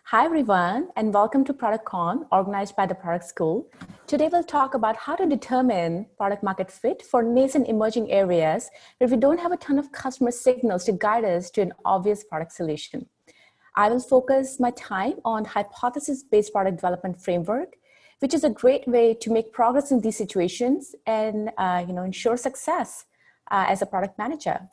Hi, everyone, and welcome to ProductCon, organized by the Product School. Today, we'll talk about how to determine product market fit for nascent emerging areas where we don't have a ton of customer signals to guide us to an obvious product solution. I will focus my time on hypothesis-based product development framework, which is a great way to make progress in these situations and ensure success as a product manager.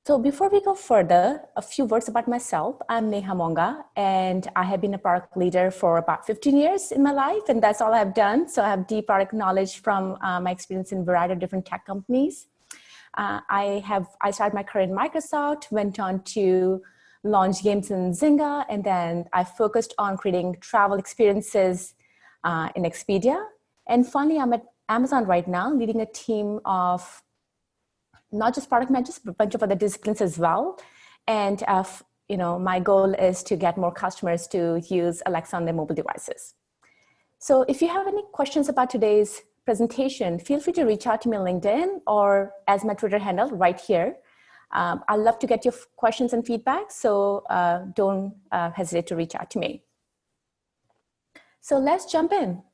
So before we go further, a few words about myself. I'm Neha Monga, and I have been a product leader for about 15 years in my life, and that's all I've done. So I have deep product knowledge from my experience in a variety of different tech companies. I started my career in Microsoft, went on to launch games in Zynga, and then I focused on creating travel experiences in Expedia. And finally, I'm at Amazon right now, leading a team of not just product managers, but a bunch of other disciplines as well. And my goal is to get more customers to use Alexa on their mobile devices. So if you have any questions about today's presentation, feel free to reach out to me on LinkedIn or as my Twitter handle right here. I'd love to get your questions and feedback, so don't hesitate to reach out to me. So let's jump in.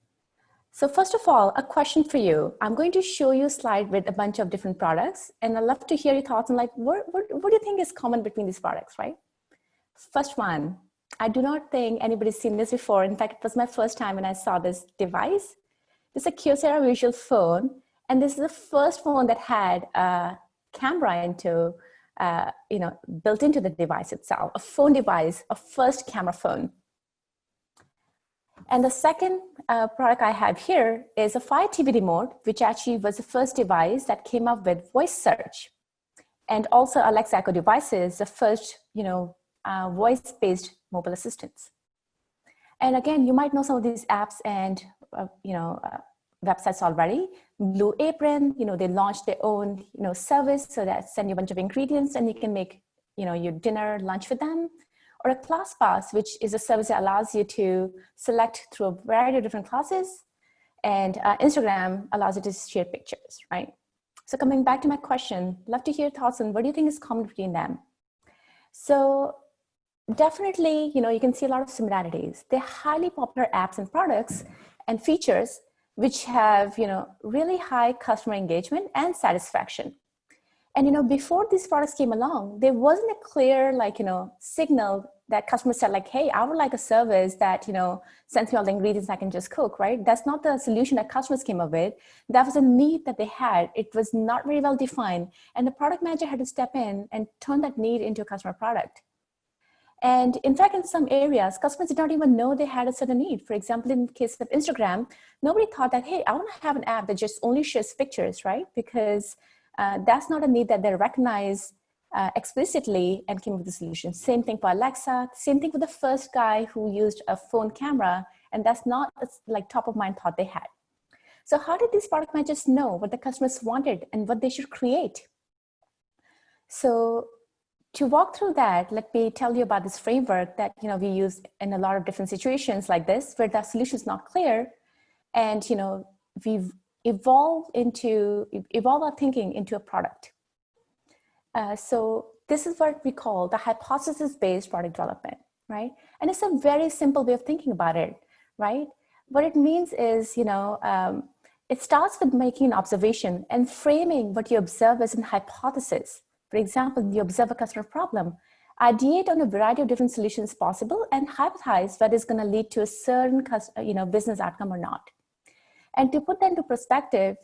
So first of all, a question for you. I'm going to show you a slide with a bunch of different products, and I'd love to hear your thoughts on like, what do you think is common between these products, right? First one, I do not think anybody's seen this before. In fact, it was my first time when I saw this device. This is a Kyocera visual phone, and this is the first phone that had a camera built into the device itself, a phone device, a first camera phone. And the second product I have here is a Fire TV remote, which actually was the first device that came up with voice search. And also Alexa Echo devices, the first, voice-based mobile assistants. And again, you might know some of these apps and, websites already. Blue Apron, they launched their own, service, so that send you a bunch of ingredients and you can make, your dinner, lunch with them. Or a ClassPass, which is a service that allows you to select through a variety of different classes. And Instagram allows you to share pictures, right? So coming back to my question, love to hear your thoughts on what do you think is common between them? So definitely, you can see a lot of similarities. They're highly popular apps and products and features which have, really high customer engagement and satisfaction. And, before these products came along, there wasn't a clear, signal that customers said like, hey, I would like a service that, sends me all the ingredients I can just cook, right? That's not the solution that customers came up with. That was a need that they had. It was not very well defined. And the product manager had to step in and turn that need into a customer product. And in fact, in some areas, customers did not even know they had a certain need. For example, in the case of Instagram, nobody thought that, hey, I want to have an app that just only shares pictures, right? Because that's not a need that they recognize explicitly and came with the solution. Same thing for Alexa, same thing for the first guy who used a phone camera, and that's not like top of mind thought they had. So how did these product managers know what the customers wanted and what they should create? So to walk through that, let me tell you about this framework that we use in a lot of different situations like this, where the solution is not clear, and we've evolve our thinking into a product. So this is what we call the hypothesis-based product development, right? And it's a very simple way of thinking about it, right? What it means is, it starts with making an observation and framing what you observe as a hypothesis. For example, you observe a customer problem, ideate on a variety of different solutions possible, and hypothesize whether it's going to lead to a certain business outcome or not. And to put that into perspective,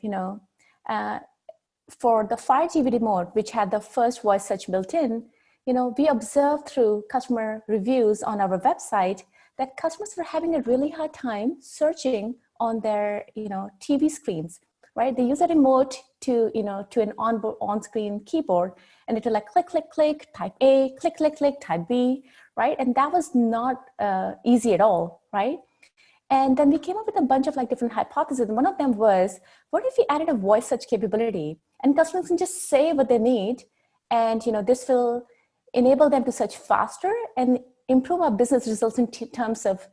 for the Fire TV remote, which had the first voice search built in, we observed through customer reviews on our website that customers were having a really hard time searching on their, TV screens, right? They use a remote to an on-screen keyboard, and it will like click, click, click, type A, click, click, click, type B, right? And that was not easy at all, right? And then we came up with a bunch of different hypotheses. And one of them was, what if we added a voice search capability and customers can just say what they need, and this will enable them to search faster and improve our business results in terms of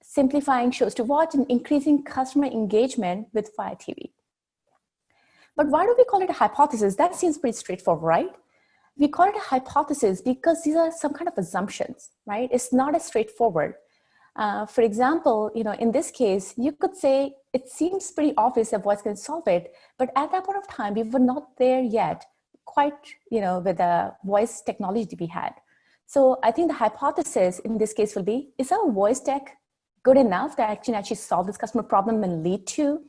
simplifying shows to watch and increasing customer engagement with Fire TV. But why do we call it a hypothesis? That seems pretty straightforward, right? We call it a hypothesis because these are some kind of assumptions, right? It's not as straightforward. For example, in this case, you could say it seems pretty obvious that voice can solve it, but at that point of time, we were not there yet, quite, with the voice technology we had. So I think the hypothesis in this case will be: is our voice tech good enough that actually solve this customer problem and lead to,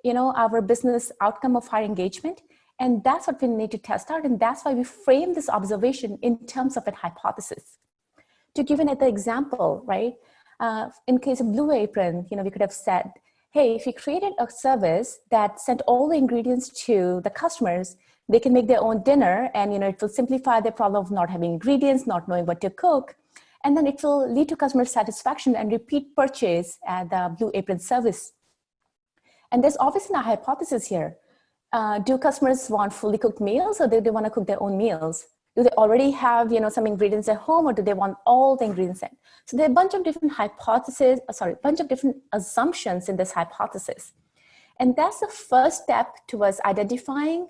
our business outcome of higher engagement? And that's what we need to test out, and that's why we frame this observation in terms of a hypothesis. To give another example, right? In case of Blue Apron, we could have said, hey, if you created a service that sent all the ingredients to the customers, they can make their own dinner, and it will simplify their problem of not having ingredients, not knowing what to cook, and then it will lead to customer satisfaction and repeat purchase at the Blue Apron service. And there's obviously a hypothesis here. Do customers want fully cooked meals, or do they want to cook their own meals? Do they already have, some ingredients at home, or do they want all the ingredients in? So there are a bunch of different different assumptions in this hypothesis. And that's the first step towards identifying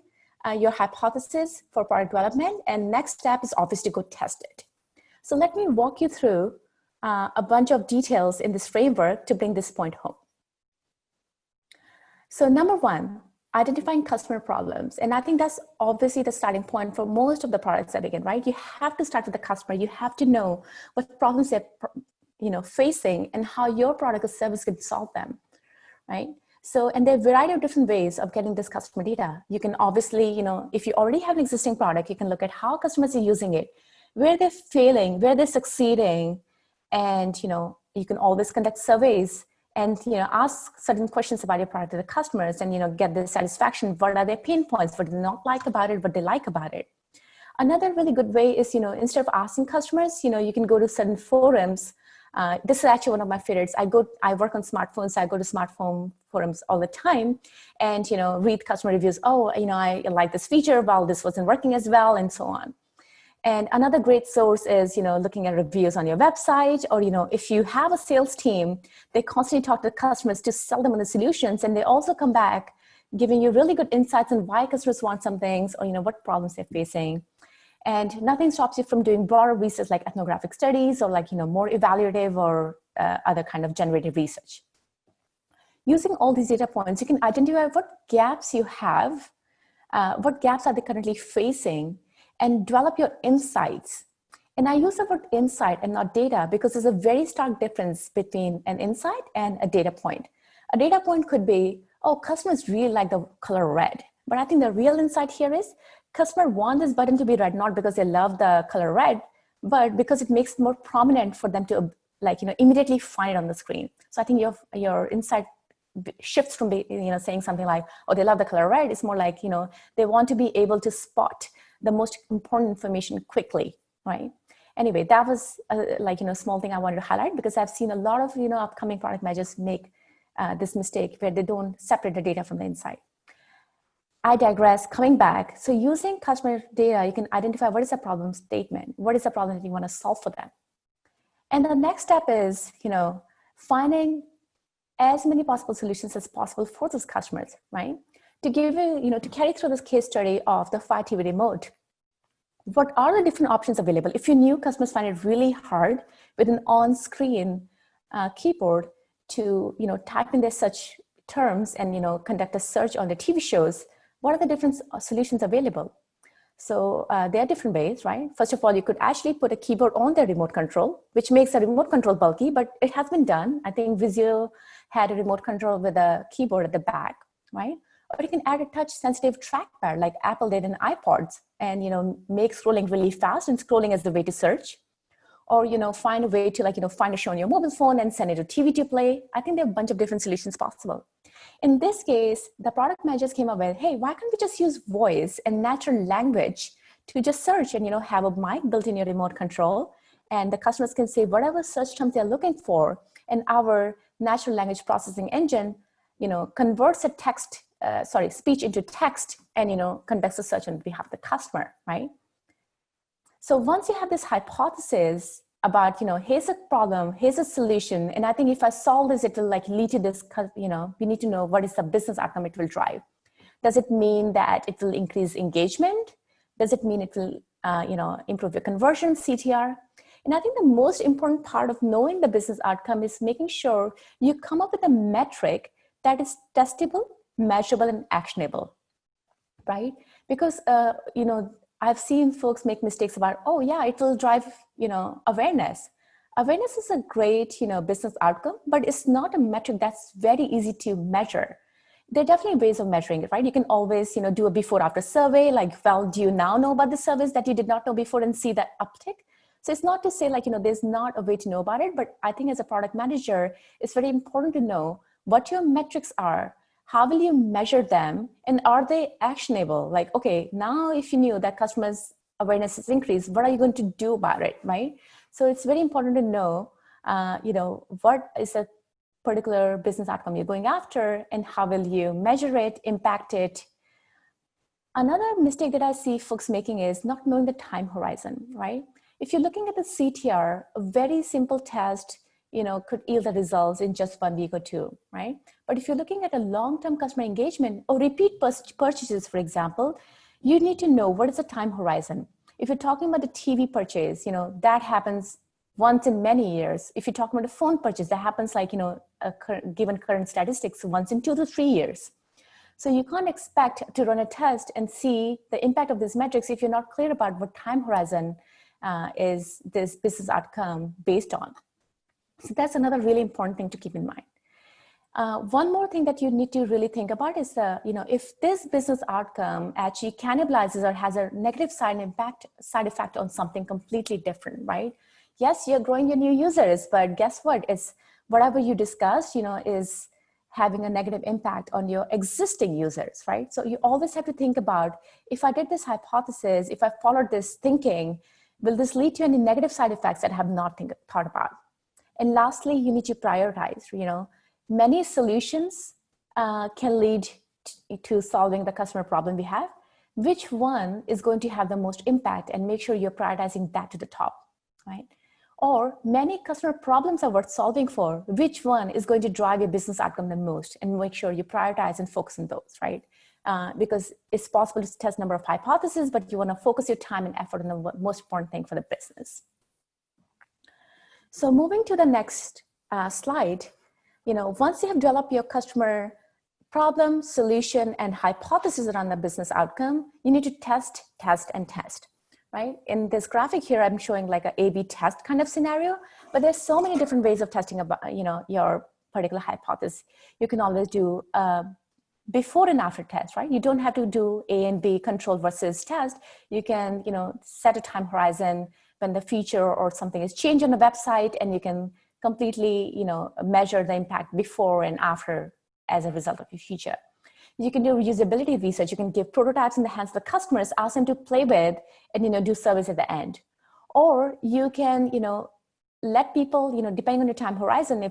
your hypothesis for product development. And next step is obviously to go test it. So let me walk you through a bunch of details in this framework to bring this point home. So number one, identifying customer problems. And I think that's obviously the starting point for most of the products that begin, right? You have to start with the customer. You have to know what problems they're facing and how your product or service can solve them, right? So, and there are a variety of different ways of getting this customer data. You can obviously, if you already have an existing product, you can look at how customers are using it, where they're failing, where they're succeeding. And, you can always conduct surveys and ask certain questions about your product to the customers, and get their satisfaction. What are their pain points? What do they not like about it? What they like about it? Another really good way is instead of asking customers, you can go to certain forums. This is actually one of my favorites. I work on smartphones, so I go to smartphone forums all the time, and read customer reviews. Oh, I like this feature, well, this wasn't working as well, and so on. And another great source is, looking at reviews on your website, or, if you have a sales team, they constantly talk to customers to sell them on the solutions. And they also come back giving you really good insights on why customers want some things, or, what problems they're facing. And nothing stops you from doing broader research like ethnographic studies, or more evaluative or other kind of generative research. Using all these data points, you can identify what gaps you have, what gaps are they currently facing, and develop your insights. And I use the word insight and not data because there's a very stark difference between an insight and a data point. A data point could be, oh, customers really like the color red. But I think the real insight here is customer want this button to be red, not because they love the color red, but because it makes it more prominent for them to immediately find it on the screen. So I think your insight shifts from saying something like, oh, they love the color red. It's more like, they want to be able to spot the most important information quickly, right? Anyway, that was a small thing I wanted to highlight because I've seen a lot of upcoming product managers make this mistake where they don't separate the data from the insight. I digress. Coming back, so using customer data, you can identify what is the problem statement, what is the problem that you want to solve for them, and the next step is finding as many possible solutions as possible for those customers, right? To give you, to carry through this case study of the Fire TV remote, what are the different options available? If you knew customers find it really hard with an on-screen keyboard to, type in their search terms and, conduct a search on the TV shows, what are the different solutions available? So there are different ways, right? First of all, you could actually put a keyboard on the remote control, which makes the remote control bulky, but it has been done. I think Vizio had a remote control with a keyboard at the back, right? Or you can add a touch-sensitive trackpad like Apple did in iPods and, make scrolling really fast and scrolling as the way to search. Or, find a way to find a show on your mobile phone and send it to TV to play. I think there are a bunch of different solutions possible. In this case, the product managers came up with, hey, why can't we just use voice and natural language to just search and, have a mic built in your remote control. And the customers can say whatever search terms they're looking for. And our natural language processing engine, converts a speech into text and, conducts a search on behalf of the customer, right? So once you have this hypothesis about, here's a problem, here's a solution, and I think if I solve this, it will lead to this, we need to know what is the business outcome it will drive. Does it mean that it will increase engagement? Does it mean it will improve your conversion, CTR. And I think the most important part of knowing the business outcome is making sure you come up with a metric that is testable, measurable, and actionable, right? Because, I've seen folks make mistakes about, oh yeah, it will drive, awareness. Awareness is a great, business outcome, but it's not a metric that's very easy to measure. There are definitely ways of measuring it, right? You can always, do a before after survey, like, well, do you now know about the service that you did not know before and see that uptick? So it's not to say like, there's not a way to know about it, but I think as a product manager, it's very important to know what your metrics are, how will you measure them, and are they actionable? Like, okay, now if you knew that customers' awareness is increased, what are you going to do about it, right? So it's very important to know, what is a particular business outcome you're going after and how will you measure it, impact it. Another mistake that I see folks making is not knowing the time horizon, right? If you're looking at the CTR, a very simple test, could yield the results in just 1 week or 2, right? But if you're looking at a long-term customer engagement or repeat purchases, for example, you need to know what is the time horizon. If you're talking about the TV purchase, that happens once in many years. If you're talking about a phone purchase, that happens like, given current statistics, once in 2 to 3 years. So you can't expect to run a test and see the impact of these metrics if you're not clear about what time horizon is this business outcome based on. So that's another really important thing to keep in mind. One more thing that you need to really think about is, if this business outcome actually cannibalizes or has a negative side effect on something completely different, right? Yes, you're growing your new users, but guess what? It's whatever you discussed, is having a negative impact on your existing users, right? So you always have to think about, if I did this hypothesis, if I followed this thinking, will this lead to any negative side effects that I have not thought about? And lastly, you need to prioritize. Many solutions can lead to solving the customer problem we have. Which one is going to have the most impact, and make sure you're prioritizing that to the top, right? Or many customer problems are worth solving for. Which one is going to drive your business outcome the most, and make sure you prioritize and focus on those, right? Because it's possible to test a number of hypotheses, but you want to focus your time and effort on the most important thing for the business. So moving to the next slide, once you have developed your customer problem, solution, and hypothesis around the business outcome, you need to test, and test, right? In this graphic here, I'm showing like a A/B test kind of scenario, but there's so many different ways of testing about, your particular hypothesis. You can always do before and after test, right? You don't have to do A and B, control versus test. You can, set a time horizon when the feature or something is changed on the website, and you can completely, measure the impact before and after as a result of your feature. You can do usability research. You can give prototypes in the hands of the customers, ask them to play with, and, do service at the end. Or you can, let people, depending on your time horizon,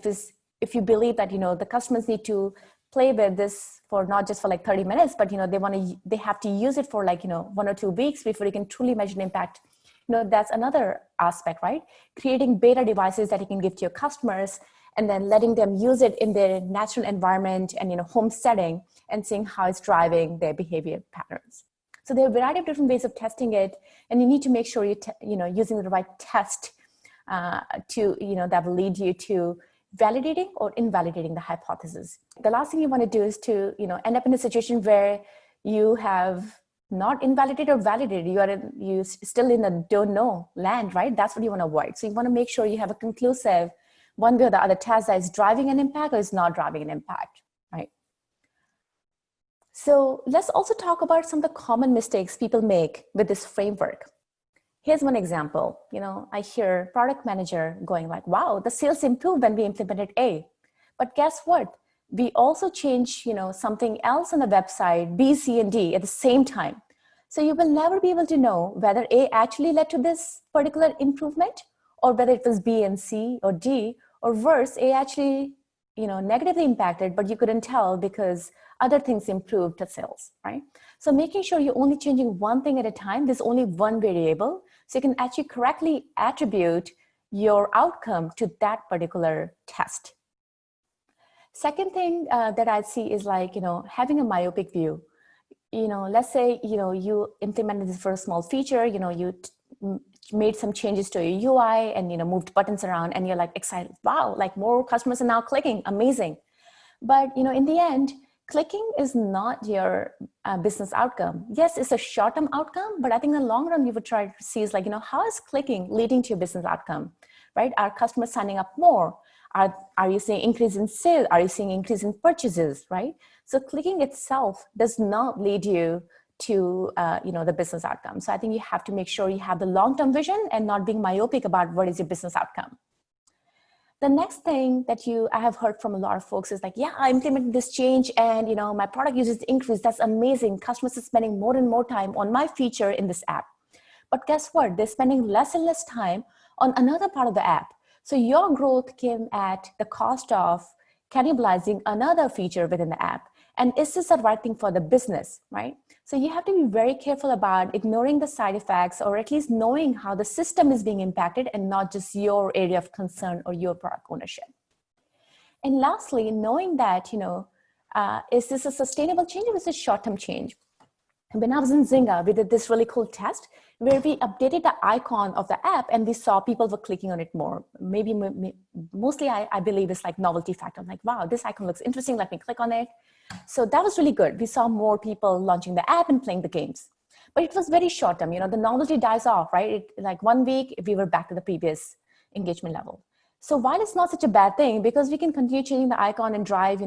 if you believe that, the customers need to play with this for not just for like 30 minutes, but, they have to use it for like, 1 or 2 weeks before you can truly measure the impact. That's another aspect, right? Creating beta devices that you can give to your customers, and then letting them use it in their natural environment and, home setting, and seeing how it's driving their behavior patterns. So there are a variety of different ways of testing it, and you need to make sure you're using the right test that will lead you to validating or invalidating the hypothesis. The last thing you want to do is to, end up in a situation where you have not invalidated or validated. You still in the don't know land, right? That's what you want to avoid. So you want to make sure you have a conclusive one way or the other test that is driving an impact or is not driving an impact, right? So let's also talk about some of the common mistakes people make with this framework. Here's one example. I hear product manager going like, wow, the sales improved when we implemented A. But guess what? We also changed, something else on the website, B, C, and D at the same time. So you will never be able to know whether A actually led to this particular improvement, or whether it was B and C or D, or worse, A actually, negatively impacted, but you couldn't tell because other things improved the sales, right? So making sure you're only changing one thing at a time, there's only one variable, so you can actually correctly attribute your outcome to that particular test. Second thing that I see is like, having a myopic view. let's say, you implemented this for a small feature, you made some changes to your UI and, moved buttons around, and you're like excited, wow, like more customers are now clicking, amazing. But, in the end, clicking is not your business outcome. Yes, it's a short-term outcome, but I think in the long run, you would try to see is like, how is clicking leading to your business outcome, right? Are customers signing up more? Are you seeing increase in sales? Are you seeing increase in purchases, right? So clicking itself does not lead you to the business outcome. So I think you have to make sure you have the long-term vision and not being myopic about what is your business outcome. The next thing that I have heard from a lot of folks is like, yeah, I implemented this change and my product users increased. That's amazing. Customers are spending more and more time on my feature in this app. But guess what? They're spending less and less time on another part of the app. So your growth came at the cost of cannibalizing another feature within the app. And is this the right thing for the business, right? So you have to be very careful about ignoring the side effects, or at least knowing how the system is being impacted and not just your area of concern or your product ownership. And lastly, knowing that, is this a sustainable change or is it a short-term change? When I was in Zynga, we did this really cool test where we updated the icon of the app and we saw people were clicking on it more. Mostly I believe it's like novelty factor. I'm like, wow, this icon looks interesting. Let me click on it. So that was really good. We saw more people launching the app and playing the games. But it was very short term. The novelty dies off, right? Like 1 week, we were back to the previous engagement level. So while it's not such a bad thing, because we can continue changing the icon and drive,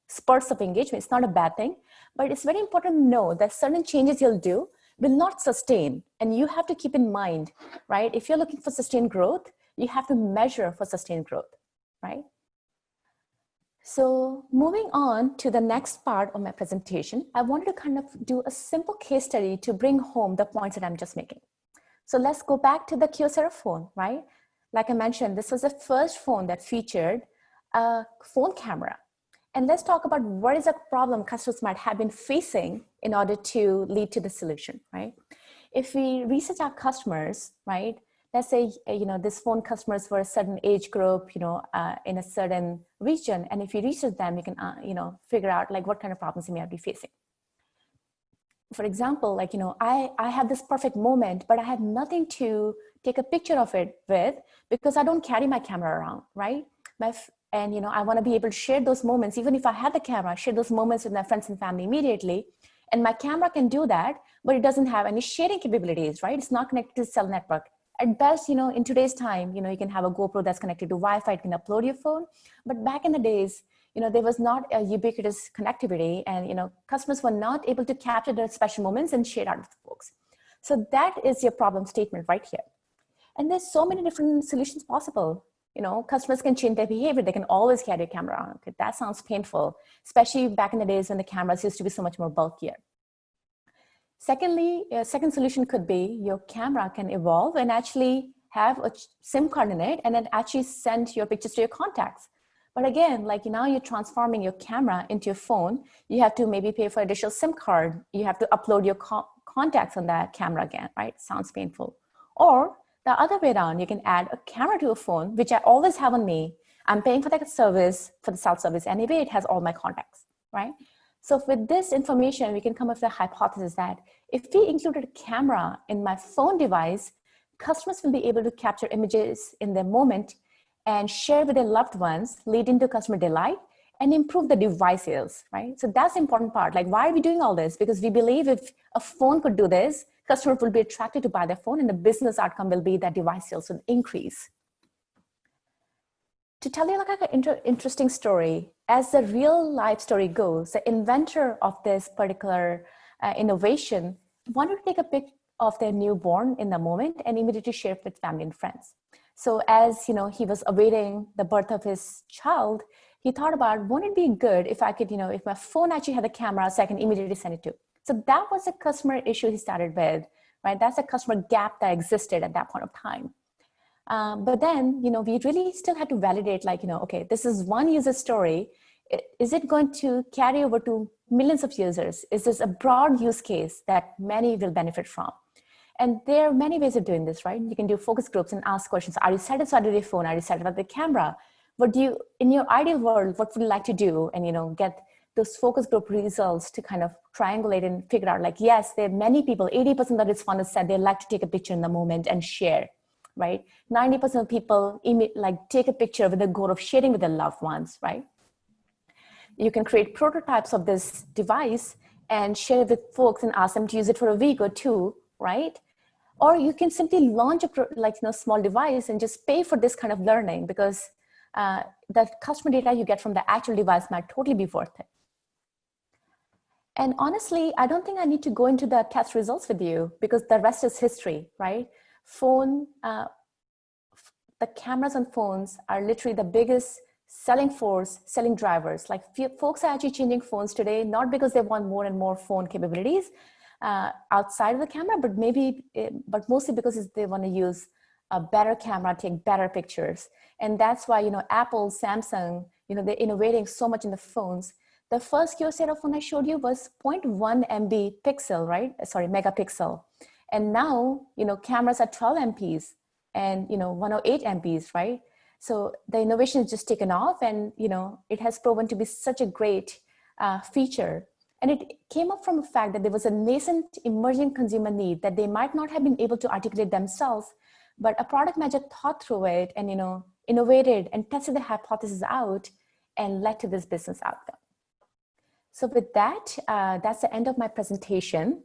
spurts of engagement, it's not a bad thing. But it's very important to know that certain changes you'll do will not sustain. And you have to keep in mind, right? If you're looking for sustained growth, you have to measure for sustained growth, right? So moving on to the next part of my presentation, I wanted to kind of do a simple case study to bring home the points that I'm just making. So let's go back to the Kyocera phone, right? Like I mentioned, this was the first phone that featured a phone camera. And let's talk about what is a problem customers might have been facing in order to lead to the solution, right? If we research our customers, right, let's say, this phone customers were a certain age group, in a certain region. And if you research them, you can, figure out like what kind of problems they may be facing. For example, like, I have this perfect moment, but I have nothing to take a picture of it with because I don't carry my camera around, right? And, I want to be able to share those moments, even if I have the camera, share those moments with my friends and family immediately. And my camera can do that, but it doesn't have any sharing capabilities, right? It's not connected to the cell network. At best, in today's time, you can have a GoPro that's connected to Wi-Fi, it can upload your phone. But back in the days, there was not a ubiquitous connectivity and, customers were not able to capture their special moments and share out with folks. So that is your problem statement right here. And there's so many different solutions possible. Customers can change their behavior. They can always carry a camera on. Okay, that sounds painful, especially back in the days when the cameras used to be so much more bulkier. Secondly, a second solution could be your camera can evolve and actually have a SIM card in it and then actually send your pictures to your contacts. But again, like now you're transforming your camera into your phone. You have to maybe pay for additional SIM card. You have to upload your contacts on that camera again, right? Sounds painful. Or the other way around, you can add a camera to a phone, which I always have on me. I'm paying for that service, for the self-service anyway, it has all my contacts, right? So with this information, we can come up with a hypothesis that if we included a camera in my phone device, customers will be able to capture images in their moment and share with their loved ones, leading to customer delight and improve the device sales, right? So that's the important part. Like, why are we doing all this? Because we believe if a phone could do this, customers will be attracted to buy their phone and the business outcome will be that device sales will increase. To tell you like an interesting story, as the real life story goes, the inventor of this particular innovation wanted to take a pic of their newborn in the moment and immediately share it with family and friends. So as he was awaiting the birth of his child, he thought about, wouldn't it be good if I could, if my phone actually had a camera so I can immediately send it to. So that was a customer issue he started with, right? That's a customer gap that existed at that point of time. But then, we really still had to validate, like, okay, this is one user story. Is it going to carry over to millions of users? Is this a broad use case that many will benefit from? And there are many ways of doing this, right? You can do focus groups and ask questions. Are you satisfied with your phone? Are you satisfied with the camera? What do you, in your ideal world, what would you like to do? And, get those focus group results to kind of triangulate and figure out like, yes, there are many people, 80% of the respondents said they like to take a picture in the moment and share, right? 90% of people like take a picture with the goal of sharing with their loved ones, right? You can create prototypes of this device and share it with folks and ask them to use it for a week or two, right? Or you can simply launch a small device and just pay for this kind of learning, because the customer data you get from the actual device might totally be worth it. And honestly, I don't think I need to go into the test results with you, because the rest is history, right? The cameras on phones are literally the biggest selling drivers. Like folks are actually changing phones today, not because they want more and more phone capabilities outside of the camera, but mostly because they want to use a better camera, take better pictures. And that's why, Apple, Samsung, they're innovating so much in the phones. The first Kyocera phone I showed you was 0.1 MB pixel, right? Sorry, megapixel. And now, cameras are 12 MPs and, 108 MPs, right? So the innovation has just taken off, and, it has proven to be such a great feature. And it came up from the fact that there was a nascent emerging consumer need that they might not have been able to articulate themselves, but a product manager thought through it and, innovated and tested the hypothesis out and led to this business outcome. So with that, that's the end of my presentation.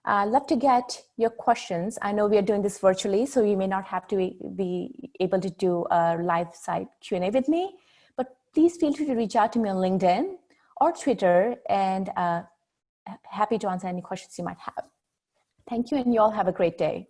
I'd love to get your questions. I know we are doing this virtually, so you may not have to be able to do a live site Q&A with me, but please feel free to reach out to me on LinkedIn or Twitter, and happy to answer any questions you might have. Thank you, and you all have a great day.